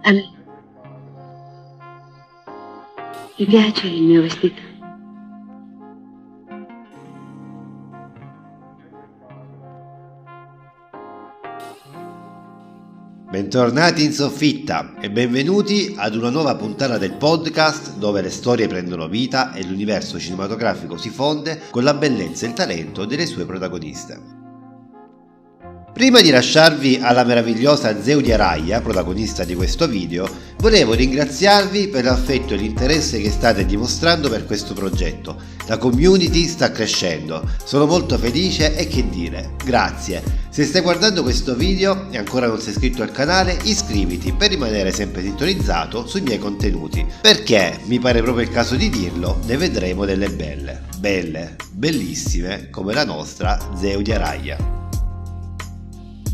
Ale, ti piace il mio vestito? Bentornati in soffitta e benvenuti ad una nuova puntata del podcast dove le storie prendono vita e l'universo cinematografico si fonde con la bellezza e il talento delle sue protagoniste. Prima di lasciarvi alla meravigliosa Zewdy Araya, protagonista di questo video, volevo ringraziarvi per l'affetto e l'interesse che state dimostrando per questo progetto. La community sta crescendo, sono molto felice e che dire, grazie. Se stai guardando questo video e ancora non sei iscritto al canale, iscriviti per rimanere sempre sintonizzato sui miei contenuti, perché, mi pare proprio il caso di dirlo, ne vedremo delle belle, bellissime, come la nostra Zewdy Araya.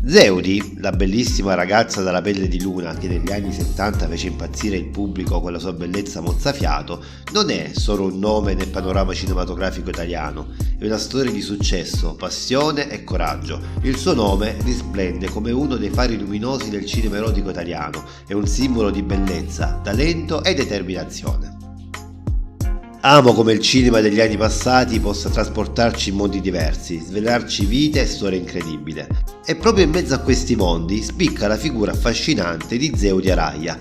Zewdy, la bellissima ragazza dalla pelle di luna che negli anni 70 fece impazzire il pubblico con la sua bellezza mozzafiato, non è solo un nome nel panorama cinematografico italiano, è una storia di successo, passione e coraggio. Il suo nome risplende come uno dei fari luminosi del cinema erotico italiano, è un simbolo di bellezza, talento e determinazione. Amo come il cinema degli anni passati possa trasportarci in mondi diversi, svelarci vite e storie incredibili. E proprio in mezzo a questi mondi spicca la figura affascinante di Zewdy Araya.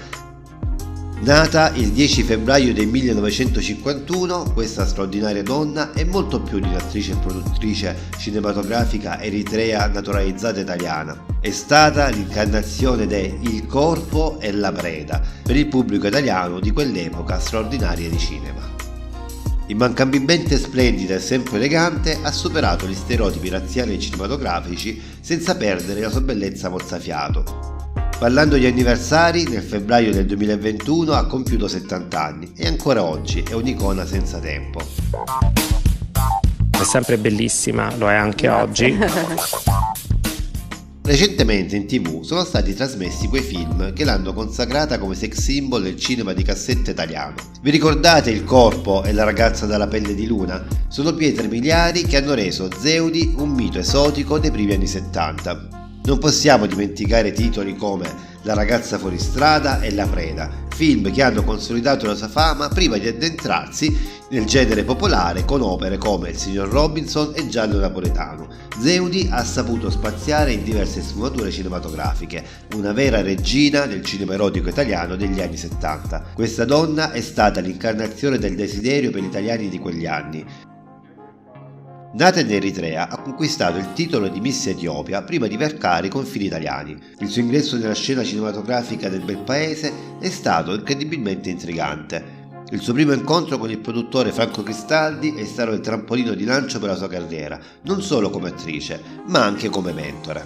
Nata il 10 febbraio del 1951, questa straordinaria donna è molto più di un'attrice e produttrice cinematografica eritrea naturalizzata italiana. È stata l'incarnazione de Il corpo e la preda per il pubblico italiano di quell'epoca straordinaria di cinema. Immancabilmente splendida e sempre elegante, ha superato gli stereotipi razziali e cinematografici senza perdere la sua bellezza mozzafiato. Parlando di anniversari, nel febbraio del 2021 ha compiuto 70 anni e ancora oggi è un'icona senza tempo. È sempre bellissima, lo è anche oggi. Recentemente in TV sono stati trasmessi quei film che l'hanno consacrata come sex symbol del cinema di cassetta italiano. Vi ricordate Il corpo e la ragazza dalla pelle di luna? Sono pietre miliari che hanno reso Zewdy un mito esotico dei primi anni 70. Non possiamo dimenticare titoli come La ragazza fuori strada e La preda, film che hanno consolidato la sua fama prima di addentrarsi nel genere popolare con opere come Il signor Robinson e Giallo napoletano. Zewdy ha saputo spaziare in diverse sfumature cinematografiche, una vera regina del cinema erotico italiano degli anni 70. Questa donna è stata l'incarnazione del desiderio per gli italiani di quegli anni. Nata in Eritrea, ha conquistato il titolo di Miss Etiopia prima di varcare i confini italiani. Il suo ingresso nella scena cinematografica del bel paese è stato incredibilmente intrigante. Il suo primo incontro con il produttore Franco Cristaldi è stato il trampolino di lancio per la sua carriera, non solo come attrice, ma anche come mentore.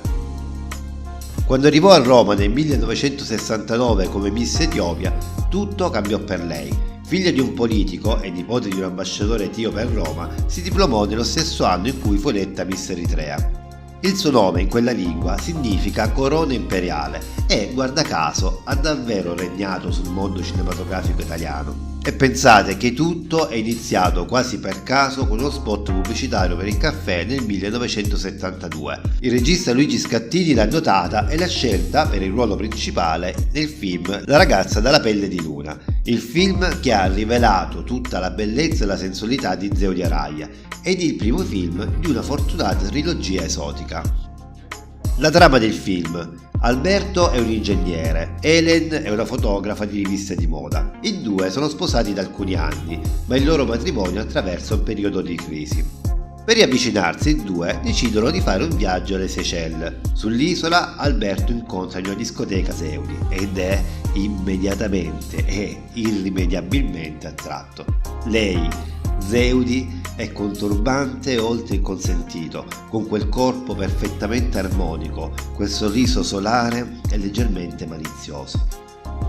Quando arrivò a Roma nel 1969 come Miss Etiopia, tutto cambiò per lei. Figlia di un politico e nipote di un ambasciatore etiope a Roma, si diplomò nello stesso anno in cui fu eletta Miss Eritrea. Il suo nome in quella lingua significa corona imperiale e, guarda caso, ha davvero regnato sul mondo cinematografico italiano. E pensate che tutto è iniziato quasi per caso con uno spot pubblicitario per il caffè nel 1972. Il regista Luigi Scattini l'ha notata e l'ha scelta per il ruolo principale nel film La ragazza dalla pelle di luna, il film che ha rivelato tutta la bellezza e la sensualità di Zewdy Araya ed il primo film di una fortunata trilogia esotica. La trama del film: Alberto è un ingegnere, Helen è una fotografa di riviste di moda. I due sono sposati da alcuni anni, ma il loro matrimonio attraversa un periodo di crisi. Per riavvicinarsi, i due decidono di fare un viaggio alle Seychelles. Sull'isola, Alberto incontra in una discoteca Zewdy ed è immediatamente e irrimediabilmente attratto. Lei, Zewdy, è conturbante oltre il consentito, con quel corpo perfettamente armonico, quel sorriso solare e leggermente malizioso.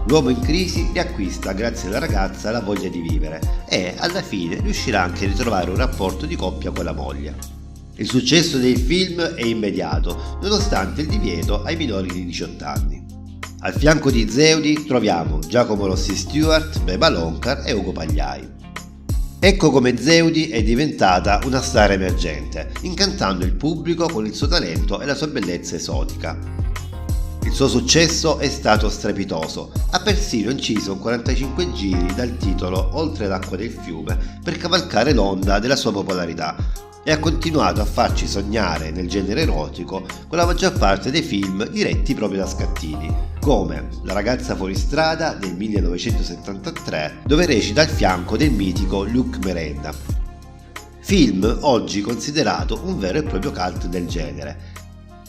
L'uomo in crisi riacquista grazie alla ragazza la voglia di vivere e alla fine riuscirà anche a ritrovare un rapporto di coppia con la moglie. Il successo del film è immediato, nonostante il divieto ai minori di 18 anni. Al fianco di Zewdy troviamo Giacomo Rossi Stewart, Beba Loncar e Ugo Pagliai. Ecco come Zewdy è diventata una star emergente, incantando il pubblico con il suo talento e la sua bellezza esotica. Il suo successo è stato strepitoso, ha persino inciso un 45 giri dal titolo Oltre l'acqua del fiume per cavalcare l'onda della sua popolarità e ha continuato a farci sognare nel genere erotico con la maggior parte dei film diretti proprio da Scattini, come La ragazza fuori strada del 1973, dove recita al fianco del mitico Luc Merenda. Film oggi considerato un vero e proprio cult del genere.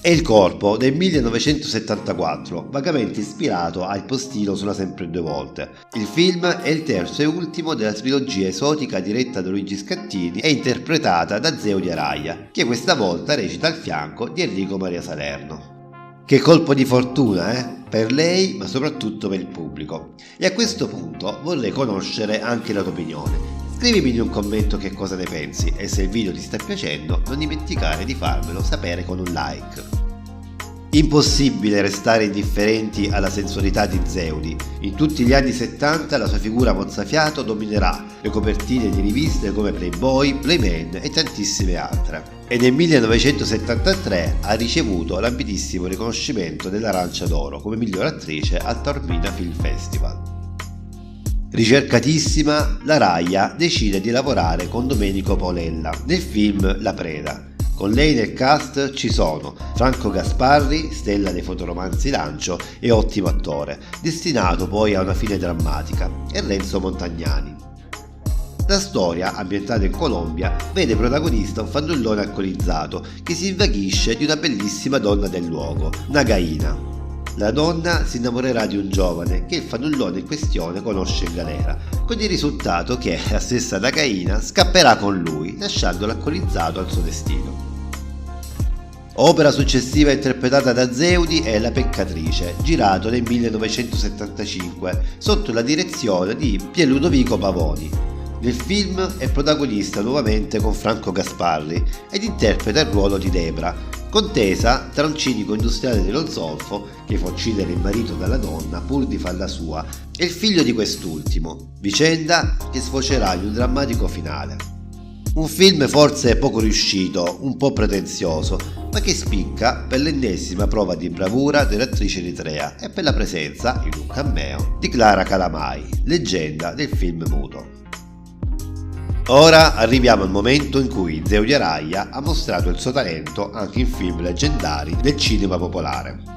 E Il corpo del 1974, vagamente ispirato a Il postino suona sempre due volte. Il film è il terzo e ultimo della trilogia esotica diretta da Luigi Scattini e interpretata da Zeo di Araia, che questa volta recita al fianco di Enrico Maria Salerno. Che colpo di fortuna, per lei, ma soprattutto per il pubblico. E a questo punto vorrei conoscere anche la tua opinione. Scrivimi in un commento che cosa ne pensi e se il video ti sta piacendo non dimenticare di farmelo sapere con un like. Impossibile restare indifferenti alla sensualità di Zeudi. In tutti gli anni 70 la sua figura mozzafiato dominerà le copertine di riviste come Playboy, Playman e tantissime altre. E nel 1973 ha ricevuto l'ambitissimo riconoscimento dell'Arancia d'Oro come miglior attrice al Taormina Film Festival. Ricercatissima, la Raia decide di lavorare con Domenico Paolella nel film La preda. Con lei nel cast ci sono Franco Gasparri, stella dei fotoromanzi Lancio e ottimo attore, destinato poi a una fine drammatica, e Renzo Montagnani. La storia, ambientata in Colombia, vede protagonista un fannullone alcolizzato che si invaghisce di una bellissima donna del luogo, Nagaina. La donna si innamorerà di un giovane che il fannullone in questione conosce in galera, con il risultato che la stessa Nagaina scapperà con lui, lasciandolo alcolizzato al suo destino. Opera successiva interpretata da Zeudi è La peccatrice, girato nel 1975 sotto la direzione di Pier Ludovico Pavoni. Nel film è protagonista nuovamente con Franco Gasparri ed interpreta il ruolo di Debra, contesa tra un cinico industriale dello zolfo che fa uccidere il marito dalla donna pur di farla sua e il figlio di quest'ultimo, vicenda che sfocerà in un drammatico finale. Un film forse poco riuscito, un po' pretenzioso, ma che spicca per l'ennesima prova di bravura dell'attrice eritrea e per la presenza, in un cameo, di Clara Calamai, leggenda del film muto. Ora arriviamo al momento in cui Zeo di Araia ha mostrato il suo talento anche in film leggendari del cinema popolare.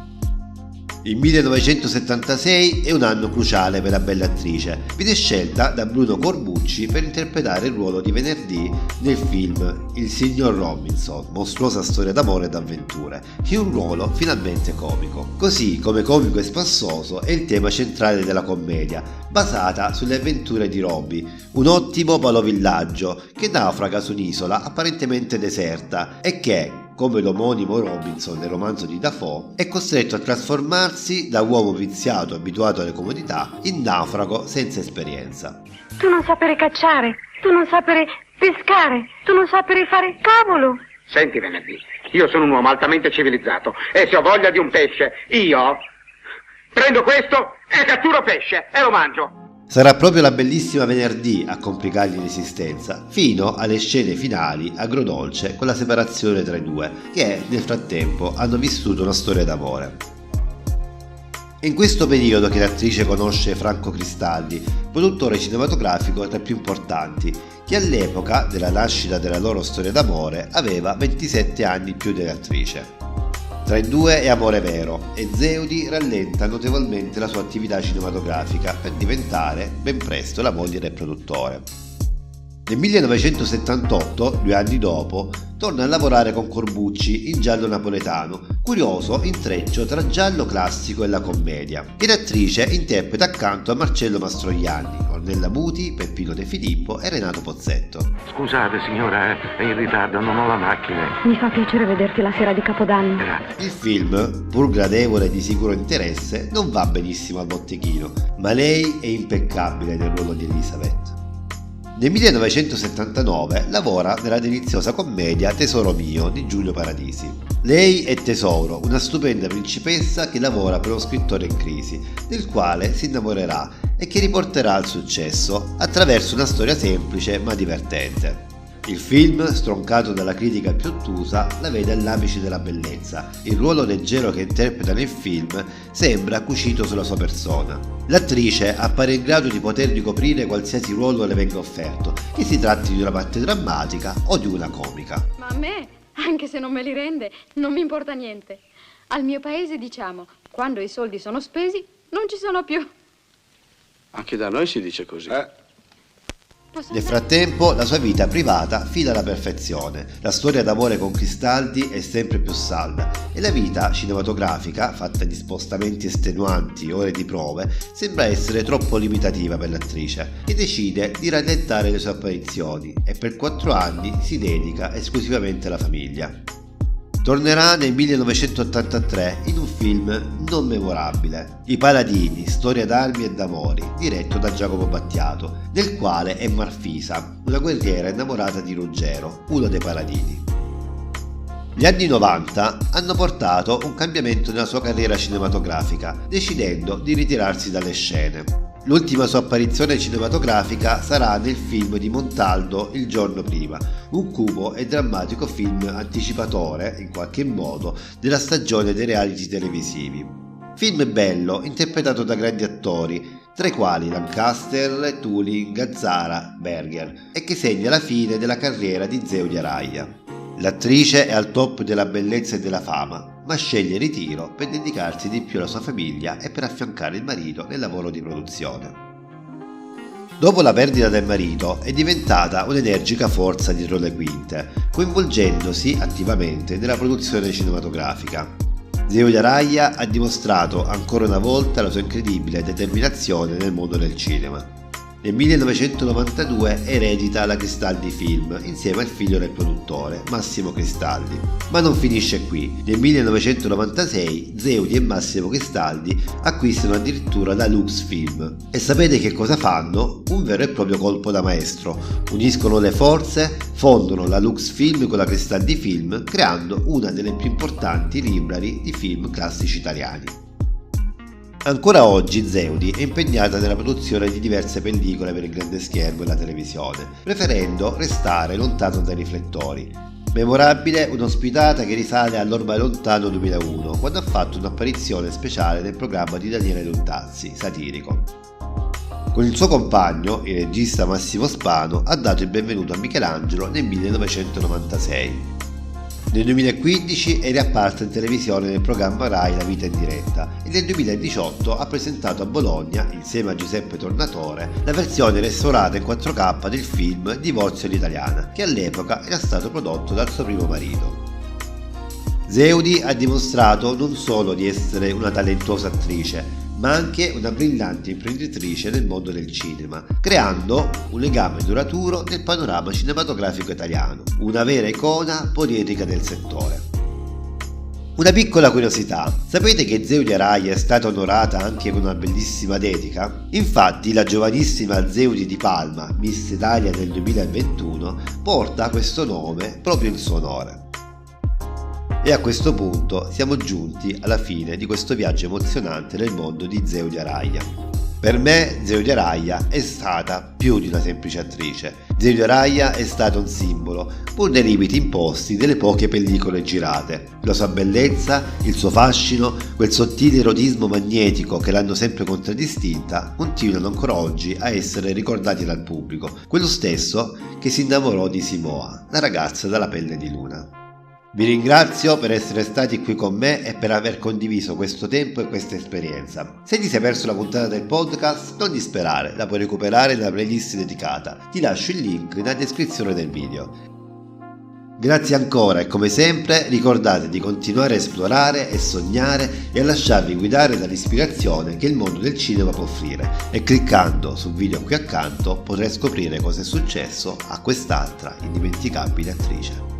Il 1976 è un anno cruciale per la bella attrice. Viene scelta da Bruno Corbucci per interpretare il ruolo di Venerdì nel film Il signor Robinson, mostruosa storia d'amore e d'avventure, in un ruolo finalmente comico. Così come comico e spassoso è il tema centrale della commedia, basata sulle avventure di Roby, un ottimo palovillaggio che naufraga su un'isola apparentemente deserta e che, come l'omonimo Robinson nel romanzo di Dafoe, è costretto a trasformarsi da uomo viziato abituato alle comodità in naufrago senza esperienza. Tu non sapere cacciare, tu non sapere pescare, tu non sapere fare cavolo. Senti, Venerdì, io sono un uomo altamente civilizzato e se ho voglia di un pesce, io prendo questo e catturo pesce e lo mangio. Sarà proprio la bellissima Venerdì a complicargli l'esistenza, fino alle scene finali agrodolce con la separazione tra i due, che nel frattempo hanno vissuto una storia d'amore. È in questo periodo che l'attrice conosce Franco Cristaldi, produttore cinematografico tra i più importanti, che all'epoca della nascita della loro storia d'amore aveva 27 anni più dell'attrice. Tra i due è amore vero e Zeudi rallenta notevolmente la sua attività cinematografica per diventare ben presto la moglie del produttore. Nel 1978, 2 anni dopo, torna a lavorare con Corbucci in Giallo napoletano, curioso intreccio tra giallo classico e la commedia, che l'attrice interpreta accanto a Marcello Mastroianni, Ornella Muti, Peppino De Filippo e Renato Pozzetto. Scusate signora, è in ritardo, non ho la macchina. Mi fa piacere vederti la sera di Capodanno. Grazie. Il film, pur gradevole e di sicuro interesse, non va benissimo al botteghino, ma lei è impeccabile nel ruolo di Elizabeth. Nel 1979 lavora nella deliziosa commedia Tesoro mio di Giulio Paradisi. Lei è Tesoro, una stupenda principessa che lavora per uno scrittore in crisi, del quale si innamorerà e che riporterà al successo attraverso una storia semplice ma divertente. Il film, stroncato dalla critica più ottusa, la vede all'apice della bellezza. Il ruolo leggero che interpreta nel film sembra cucito sulla sua persona. L'attrice appare in grado di poter ricoprire qualsiasi ruolo le venga offerto, che si tratti di una parte drammatica o di una comica. Ma a me, anche se non me li rende, non mi importa niente. Al mio paese diciamo, quando i soldi sono spesi, non ci sono più. Anche da noi si dice così. Nel frattempo la sua vita privata fila alla perfezione, la storia d'amore con Cristaldi è sempre più salda e la vita cinematografica, fatta di spostamenti estenuanti, ore di prove, sembra essere troppo limitativa per l'attrice, che decide di rallentare le sue apparizioni e per 4 anni si dedica esclusivamente alla famiglia. Tornerà nel 1983 in un film non memorabile, I Paladini, storia d'armi e d'amori, diretto da Giacomo Battiato, nel quale è Marfisa, una guerriera innamorata di Ruggero, uno dei paladini. Gli anni 90 hanno portato un cambiamento nella sua carriera cinematografica, decidendo di ritirarsi dalle scene. L'ultima sua apparizione cinematografica sarà nel film di Montaldo Il giorno prima, un cupo e drammatico film anticipatore, in qualche modo, della stagione dei reality televisivi. Film bello, interpretato da grandi attori, tra i quali Lancaster, Tuling, Gazzara, Berger, e che segna la fine della carriera di Zeu di Araya. L'attrice è al top della bellezza e della fama, ma sceglie il ritiro per dedicarsi di più alla sua famiglia e per affiancare il marito nel lavoro di produzione. Dopo la perdita del marito è diventata un'energica forza dietro le quinte, coinvolgendosi attivamente nella produzione cinematografica. Zeu di Araya ha dimostrato ancora una volta la sua incredibile determinazione nel mondo del cinema. Nel 1992 eredita la Cristaldi Film insieme al figlio del produttore, Massimo Cristaldi. Ma non finisce qui. Nel 1996 Zeudi e Massimo Cristaldi acquistano addirittura la Lux Film. E sapete che cosa fanno? Un vero e proprio colpo da maestro. Uniscono le forze, fondono la Lux Film con la Cristaldi Film, creando una delle più importanti library di film classici italiani. Ancora oggi Zeudi è impegnata nella produzione di diverse pellicole per il grande schermo e la televisione, preferendo restare lontano dai riflettori. Memorabile un'ospitata che risale all'ormai lontano 2001, quando ha fatto un'apparizione speciale nel programma di Daniele Luttazzi, satirico. Con il suo compagno, il regista Massimo Spano, ha dato il benvenuto a Michelangelo nel 1996. Nel 2015 è riapparsa in televisione nel programma Rai La vita in diretta e nel 2018 ha presentato a Bologna, insieme a Giuseppe Tornatore, la versione restaurata in 4K del film Divorzio all'italiana, che all'epoca era stato prodotto dal suo primo marito. Zeudi ha dimostrato non solo di essere una talentuosa attrice, ma anche una brillante imprenditrice nel mondo del cinema, creando un legame duraturo nel panorama cinematografico italiano, una vera icona poliedrica del settore. Una piccola curiosità, sapete che Zeu di Araya è stata onorata anche con una bellissima dedica? Infatti la giovanissima Zeudi di Palma, Miss Italia del 2021, porta questo nome proprio in suo onore. E a questo punto siamo giunti alla fine di questo viaggio emozionante nel mondo di Zeu di Araya. Per me Zeu di Araya è stata più di una semplice attrice. Zeu di Araya è stata un simbolo, pur nei limiti imposti delle poche pellicole girate. La sua bellezza, il suo fascino, quel sottile erotismo magnetico che l'hanno sempre contraddistinta, continuano ancora oggi a essere ricordati dal pubblico, quello stesso che si innamorò di Simoa, la ragazza dalla pelle di luna. Vi ringrazio per essere stati qui con me e per aver condiviso questo tempo e questa esperienza. Se ti sei perso la puntata del podcast, non disperare, la puoi recuperare nella playlist dedicata. Ti lascio il link nella descrizione del video. Grazie ancora e come sempre ricordate di continuare a esplorare e sognare e a lasciarvi guidare dall'ispirazione che il mondo del cinema può offrire e cliccando sul video qui accanto potrai scoprire cosa è successo a quest'altra indimenticabile attrice.